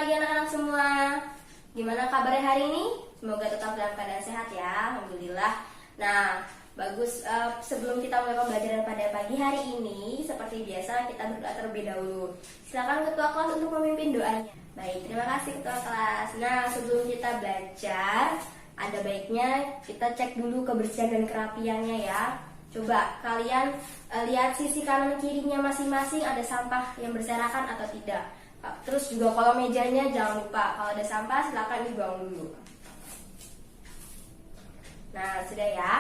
pagi anak-anak semua. Gimana kabarnya hari ini? Semoga tetap dalam keadaan sehat ya, alhamdulillah. Nah, bagus. Sebelum kita mulai pembelajaran pada pagi hari ini, seperti biasa kita berdoa terlebih dahulu. Silakan ketua kelas untuk memimpin doanya. Baik, terima kasih ketua kelas. Nah, sebelum kita belajar, ada baiknya kita cek dulu kebersihan dan kerapiannya ya. Coba kalian lihat sisi kanan kirinya masing-masing, ada sampah yang berserakan atau tidak. Terus juga kalau mejanya jangan lupa, kalau ada sampah silakan dibuang dulu. Nah, sudah ya.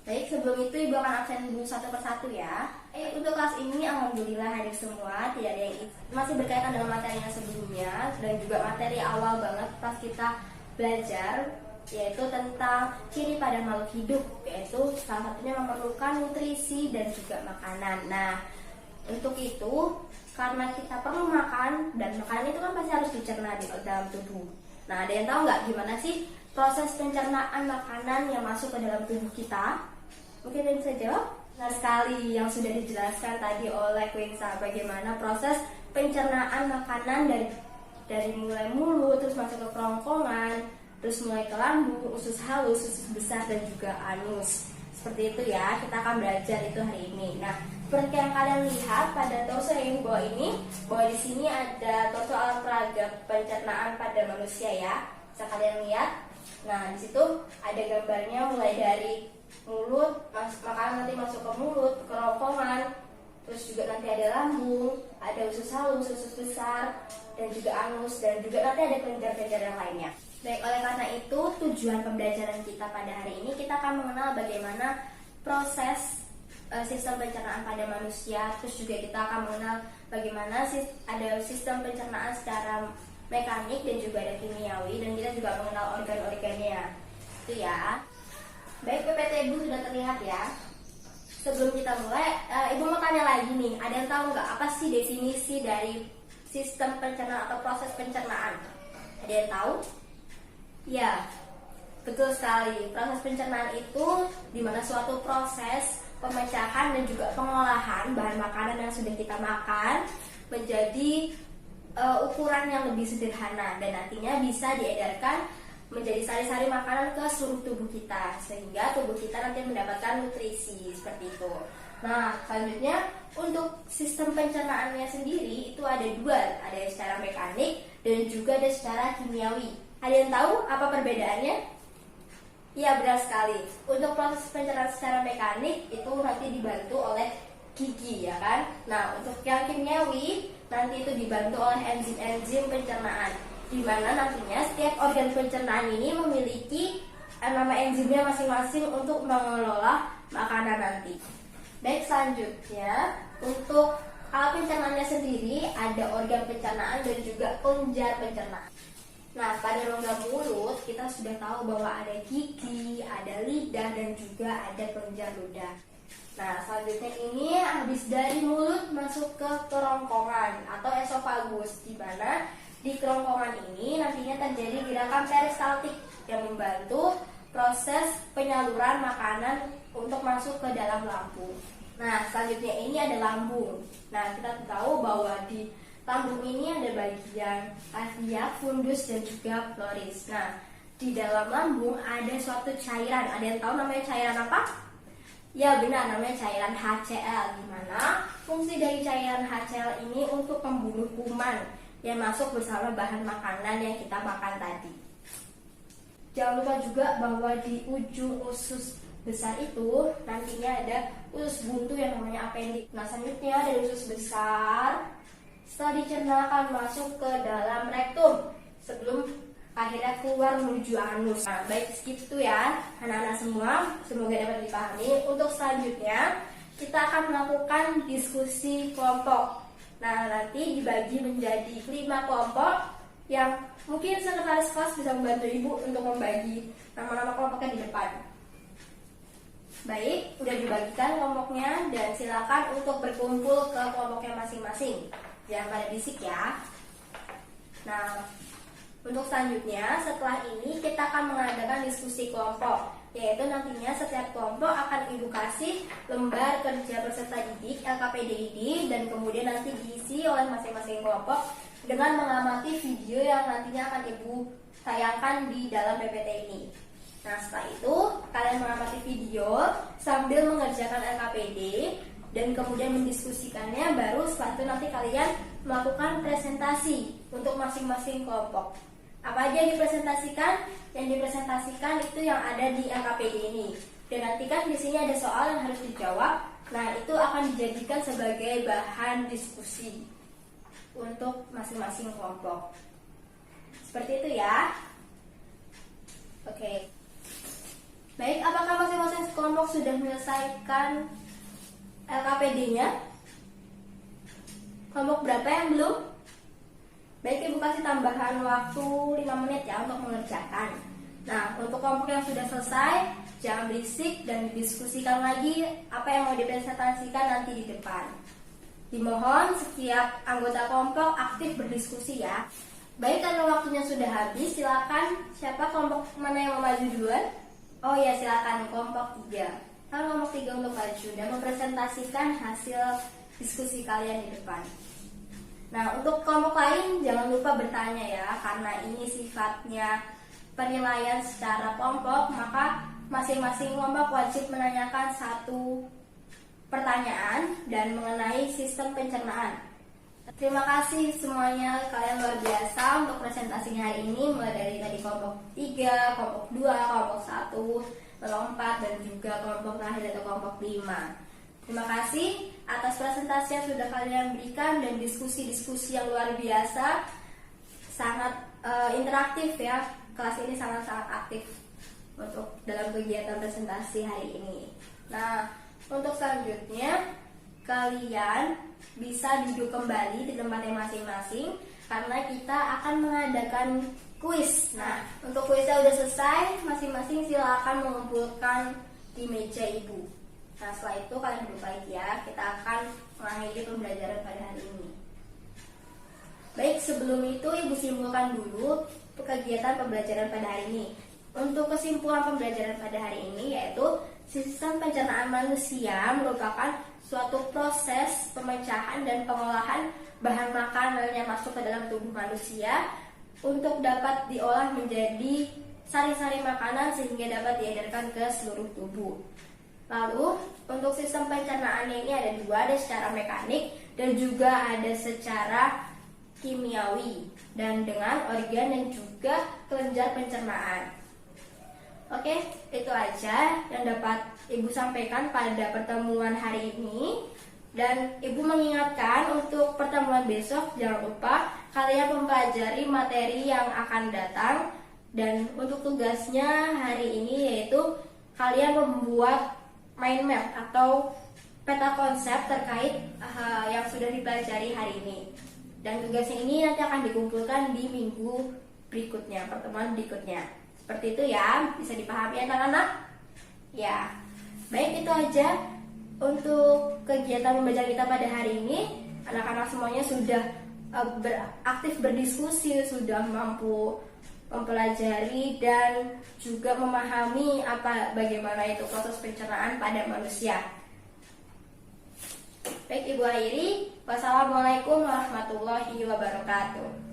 Baik, sebelum itu Ibu akan absen dulu satu persatu ya. Untuk kelas ini alhamdulillah hadir semua, tidak ada yang masih berkaitan dengan materi yang sebelumnya dan juga materi awal banget pas kita belajar, yaitu tentang ciri pada makhluk hidup, yaitu salah satunya memerlukan nutrisi dan juga makanan. Nah, untuk itu karena kita perlu makan dan makanan itu kan pasti harus dicerna di dalam tubuh. Nah, ada yang tahu nggak gimana sih proses pencernaan makanan yang masuk ke dalam tubuh kita? Mungkin ada yang bisa jawab? Nah, sekali yang sudah dijelaskan tadi oleh Quinsa, bagaimana proses pencernaan makanan dari mulai mulut terus masuk ke kerongkongan, terus mulai ke lambung, usus halus, usus besar dan juga anus. Seperti itu ya, kita akan belajar itu hari ini. Nah, seperti yang kalian lihat pada torso yang bawah ini, bahwa di sini ada torso alat peraga pencernaan pada manusia ya. Bisa kalian lihat. Nah, di situ ada gambarnya mulai dari mulut, makanan nanti masuk ke mulut, ke kerongkongan, terus juga nanti ada lambung, ada usus halus, usus besar, dan juga anus, dan juga nanti ada kelenjar-kelenjar yang lainnya. Baik, oleh karena itu tujuan pembelajaran kita pada hari ini, kita akan mengenal bagaimana proses sistem pencernaan pada manusia. Terus juga kita akan mengenal bagaimana ada sistem pencernaan secara mekanik dan juga ada kimiawi, dan kita juga mengenal organ-organnya. Itu ya. Baik, PPT Ibu sudah terlihat ya. Sebelum kita mulai, Ibu mau tanya lagi nih, ada yang tahu nggak apa sih definisi dari sistem pencernaan atau proses pencernaan? Ada yang tahu? Ya, betul sekali. Proses pencernaan itu dimana suatu proses pemecahan dan juga pengolahan bahan makanan yang sudah kita makan menjadi ukuran yang lebih sederhana dan nantinya bisa diedarkan menjadi sari-sari makanan ke seluruh tubuh kita sehingga tubuh kita nanti mendapatkan nutrisi seperti itu. Nah, selanjutnya untuk sistem pencernaannya sendiri itu ada dua, ada yang secara mekanik dan juga ada secara kimiawi. Ada yang tahu apa perbedaannya? Ya, benar sekali. Untuk proses pencernaan secara mekanik itu nanti dibantu oleh gigi ya kan. Nah, untuk yang kimiawi nanti itu dibantu oleh enzim-enzim pencernaan, di mana nantinya setiap organ pencernaan ini memiliki nama enzimnya masing-masing untuk mengelola makanan nanti. Baik, selanjutnya untuk alat pencernaannya sendiri ada organ pencernaan dan juga kelenjar pencernaan. Nah, pada rongga mulut kita sudah tahu bahwa ada gigi, ada lidah dan juga ada kelenjar ludah. Nah, selanjutnya ini habis dari mulut masuk ke kerongkongan atau esofagus, di mana di kerongkongan ini nantinya terjadi gerakan peristaltik yang membantu proses penyaluran makanan untuk masuk ke dalam lambung. Nah, selanjutnya ini ada lambung. Nah, kita tahu bahwa di lambung ini ada bagian trachea, fundus dan juga floris. Nah, di dalam lambung ada suatu cairan. Ada yang tahu namanya cairan apa? Ya, benar, namanya cairan HCl. Di mana fungsi dari cairan HCl ini untuk membunuh kuman yang masuk bersama bahan makanan yang kita makan tadi. Jangan lupa juga bahwa di ujung usus besar itu nantinya ada usus buntu yang namanya appendix. Nah, selanjutnya dari usus besar setelah dicerna akan masuk ke dalam rektum sebelum akhirnya keluar menuju anus. Nah, baik segitu ya anak-anak semua, semoga dapat dipahami. Untuk selanjutnya kita akan melakukan diskusi kelompok. Nah, nanti dibagi menjadi 5 kelompok yang mungkin sekretaris kelas bisa membantu Ibu untuk membagi nama-nama kelompoknya di depan. Baik, udah dibagikan kelompoknya dan silakan untuk berkumpul ke kelompoknya masing-masing. Jangan pada bisik ya. Nah, untuk selanjutnya setelah ini kita akan mengadakan diskusi kelompok. yaitu nantinya setiap kelompok akan Ibu kasih lembar kerja peserta didik LKPD dan kemudian nanti diisi oleh masing-masing kelompok dengan mengamati video yang nantinya akan Ibu tayangkan di dalam PPT ini. Nah, setelah itu kalian mengamati video sambil mengerjakan LKPD dan kemudian mendiskusikannya, baru setelah itu nanti kalian melakukan presentasi untuk masing-masing kelompok. Apa aja yang dipresentasikan? Yang dipresentasikan itu yang ada di LKPD ini. Dan nanti kan di sini ada soal yang harus dijawab. Nah, itu akan dijadikan sebagai bahan diskusi untuk masing-masing kelompok. Seperti itu ya. Oke. Baik, apakah masing-masing kelompok sudah menyelesaikan LKPD-nya? Kelompok berapa yang belum? Baik, Ibu kasih tambahan waktu 5 menit ya untuk mengerjakan. Nah, untuk kelompok yang sudah selesai, jangan berisik dan didiskusikan lagi apa yang mau dipresentasikan nanti di depan. Dimohon setiap anggota kelompok aktif berdiskusi ya. Baik, karena waktunya sudah habis, silakan siapa kelompok mana yang mau maju duluan? Oh ya, silakan kelompok 3. Kelompok 3 untuk maju dan mempresentasikan hasil diskusi kalian di depan. Nah, untuk kelompok lain jangan lupa bertanya ya, karena ini sifatnya penilaian secara kelompok, maka masing-masing kelompok wajib menanyakan satu pertanyaan dan mengenai sistem pencernaan. Terima kasih semuanya, kalian luar biasa untuk presentasinya hari ini, mulai dari tadi kelompok 3, kelompok 2, kelompok 1, kelompok 4, dan juga kelompok terakhir atau kelompok 5. Terima kasih atas presentasi yang sudah kalian berikan dan diskusi-diskusi yang luar biasa, sangat interaktif ya. Kelas ini sangat-sangat aktif untuk dalam kegiatan presentasi hari ini. Nah, untuk selanjutnya kalian bisa duduk kembali di tempatnya masing-masing karena kita akan mengadakan kuis. Nah, untuk kuisnya udah selesai, masing-masing silakan mengumpulkan di meja Ibu. Nah, setelah itu kalian duduk lagi ya. Kita akan mengakhiri pembelajaran pada hari ini. Baik, sebelum itu Ibu simpulkan dulu kegiatan pembelajaran pada hari ini. Untuk kesimpulan pembelajaran pada hari ini yaitu sistem pencernaan manusia merupakan suatu proses pemecahan dan pengolahan bahan makanan yang masuk ke dalam tubuh manusia untuk dapat diolah menjadi sari-sari makanan sehingga dapat diedarkan ke seluruh tubuh. Lalu, untuk sistem pencernaannya ini ada dua, ada secara mekanik dan juga ada secara kimiawi dan dengan organ dan juga kelenjar pencernaan. Oke, itu aja yang dapat Ibu sampaikan pada pertemuan hari ini. Dan Ibu mengingatkan untuk pertemuan besok jangan lupa kalian mempelajari materi yang akan datang. Dan untuk tugasnya hari ini yaitu kalian membuat mind map atau peta konsep terkait yang sudah dipelajari hari ini. Dan tugasnya ini nanti akan dikumpulkan di minggu berikutnya, pertemuan berikutnya. Seperti itu ya, bisa dipahami anak-anak? Ya, baik, itu aja untuk kegiatan pembelajaran kita pada hari ini. Anak-anak semuanya sudah aktif berdiskusi, sudah mampu mempelajari dan juga memahami bagaimana itu proses pencernaan pada manusia. Baik, Ibu akhiri. Wassalamualaikum warahmatullahi wabarakatuh.